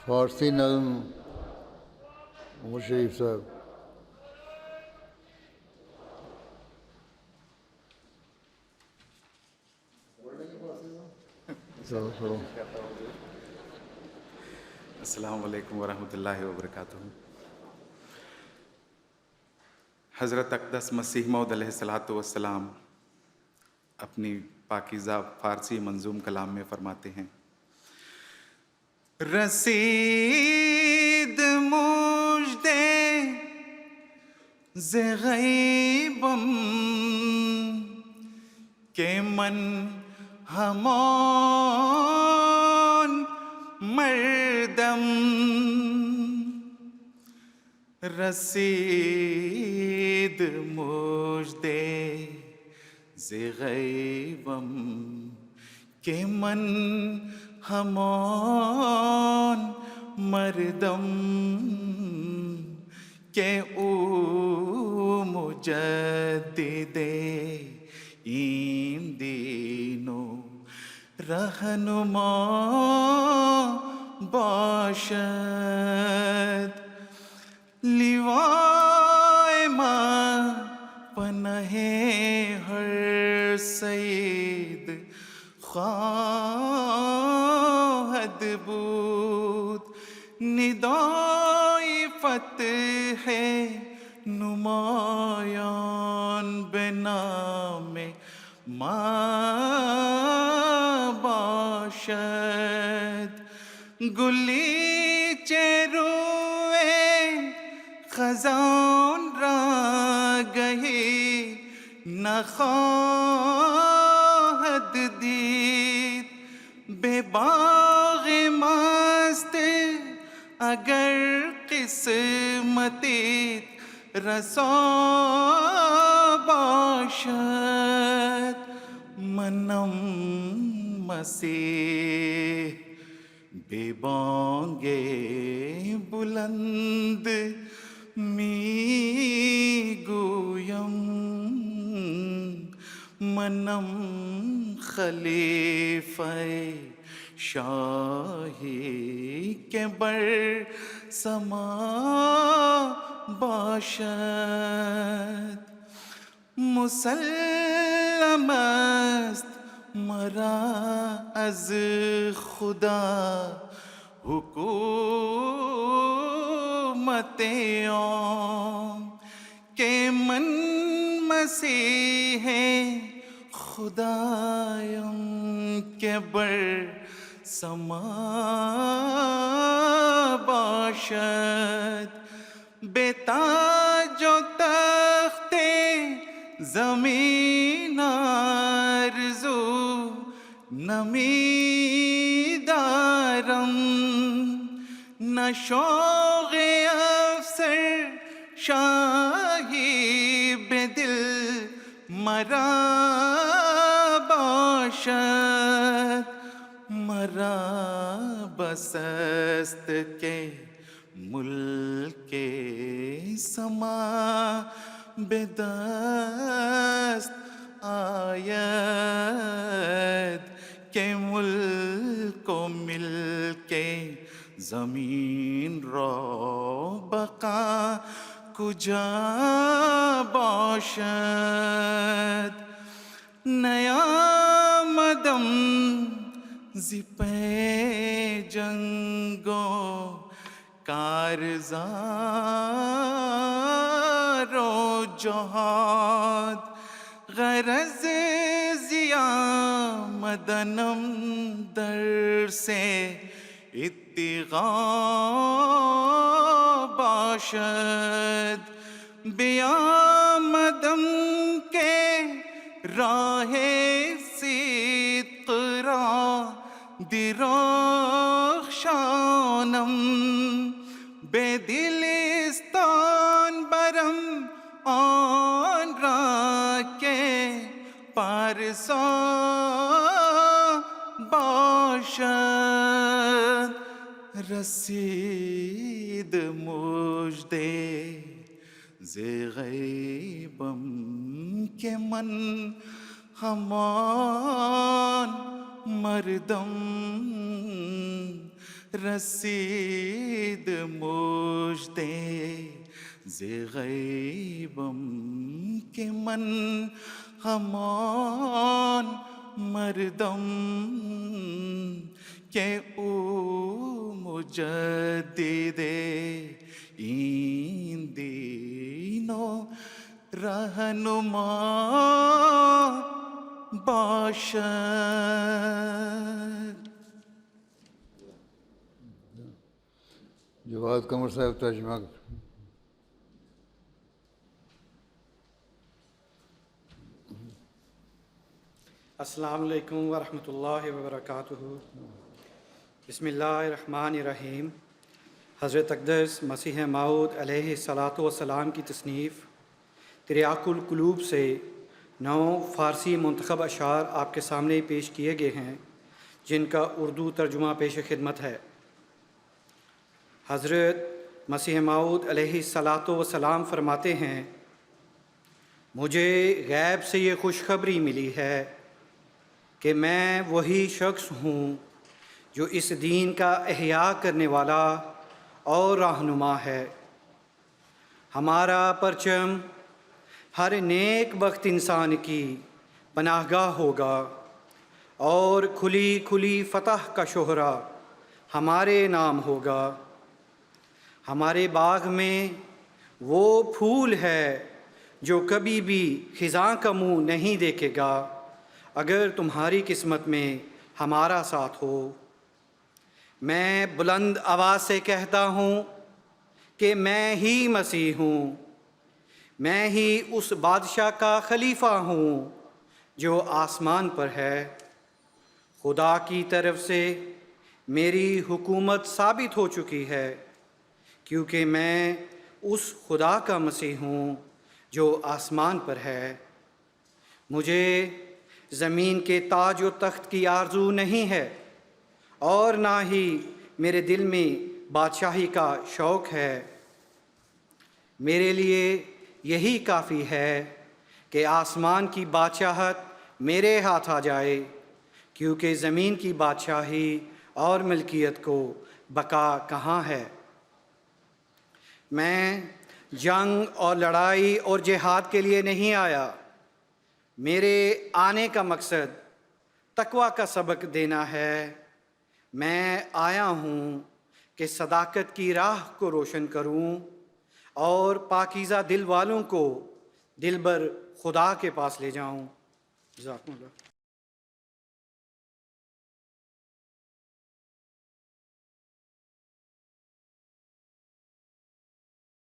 فارسی نظم عمر شریف صاحب. السلام علیکم ورحمۃ اللہ وبرکاتہ. حضرت اقدس مسیح موعود علیہ الصلوۃ والسلام اپنی پاکیزہ فارسی منظوم کلام میں فرماتے ہیں: رسید مژدے ز غیبم کہ من ہمان مردم. رسید مژدے ز غیبم کہ من ہمان مردم کہ او مجدد این دین و رہنما باشد. لیوائے ماں پناہ ہر سید خواہد بود. ندائی فتح نمایان بے نام ماں باشد. گلیچے روئے خزان را گہی نخواہد دید. بے باغ مست اگر قسمتیت رسا باشد. منم مسیح بے بانگ بلند می گویم. منم خلیفہ شاہی کے بر سما باشد. مسلم است مرا از خدا حکومت عام کہ من مسیح خدایم کہ بر سما باشد. بے تاج و تخت زمین آرزو نمی دارم. نہ شوق افسر شاہی بے دل مرا باشد. مرا بس است کہ ملک سما بے دست آید. کہ ملک و ملک زمین را بقا کجا باشد. نیامدم ز پی جنگ و کارزار و جہاد. غرض زیامدنم در سے اتقا باشد. بیامدم کے راہ صدق را درخشانم. بے دلستان برم آن را کہ پارسا باشد. رسید مژدے ز غیبم کہ من ہمان مردم. رسید مجدے ز غیبم کہ من ہمان مردم کہ او مجدد این دینوں رہنما باشد. جواد قمر صاحب ترجمہ. السلام علیکم ورحمۃ اللہ وبرکاتہ. بسم اللہ الرحمن الرحیم. حضرت اقدس مسیح موعود علیہ الصلاۃ والسلام کی تصنیف تریاق القلوب سے 9 فارسی منتخب اشعار آپ کے سامنے پیش کیے گئے ہیں، جن کا اردو ترجمہ پیش خدمت ہے. حضرت مسیح موعود علیہ الصلاۃ والسلام فرماتے ہیں، مجھے غیب سے یہ خوشخبری ملی ہے کہ میں وہی شخص ہوں جو اس دین کا احیاء کرنے والا اور رہنما ہے. ہمارا پرچم ہر نیک بخت انسان کی پناہ گاہ ہوگا اور کھلی کھلی فتح کا شہرہ ہمارے نام ہوگا. ہمارے باغ میں وہ پھول ہے جو کبھی بھی خزاں کا منہ نہیں دیکھے گا اگر تمہاری قسمت میں ہمارا ساتھ ہو. میں بلند آواز سے کہتا ہوں کہ میں ہی مسیح ہوں، میں ہی اس بادشاہ کا خلیفہ ہوں جو آسمان پر ہے. خدا کی طرف سے میری حکومت ثابت ہو چکی ہے، کیونکہ میں اس خدا کا مسیح ہوں جو آسمان پر ہے. مجھے زمین کے تاج و تخت کی آرزو نہیں ہے، اور نہ ہی میرے دل میں بادشاہی کا شوق ہے. میرے لیے یہی کافی ہے کہ آسمان کی بادشاہت میرے ہاتھ آ جائے، کیونکہ زمین کی بادشاہی اور ملکیت کو بقا کہاں ہے. میں جنگ اور لڑائی اور جہاد کے لیے نہیں آیا. میرے آنے کا مقصد تقویٰ کا سبق دینا ہے. میں آیا ہوں کہ صداقت کی راہ کو روشن کروں اور پاکیزہ دل والوں کو دل بر خدا کے پاس لے جاؤں. جزاکم اللہ.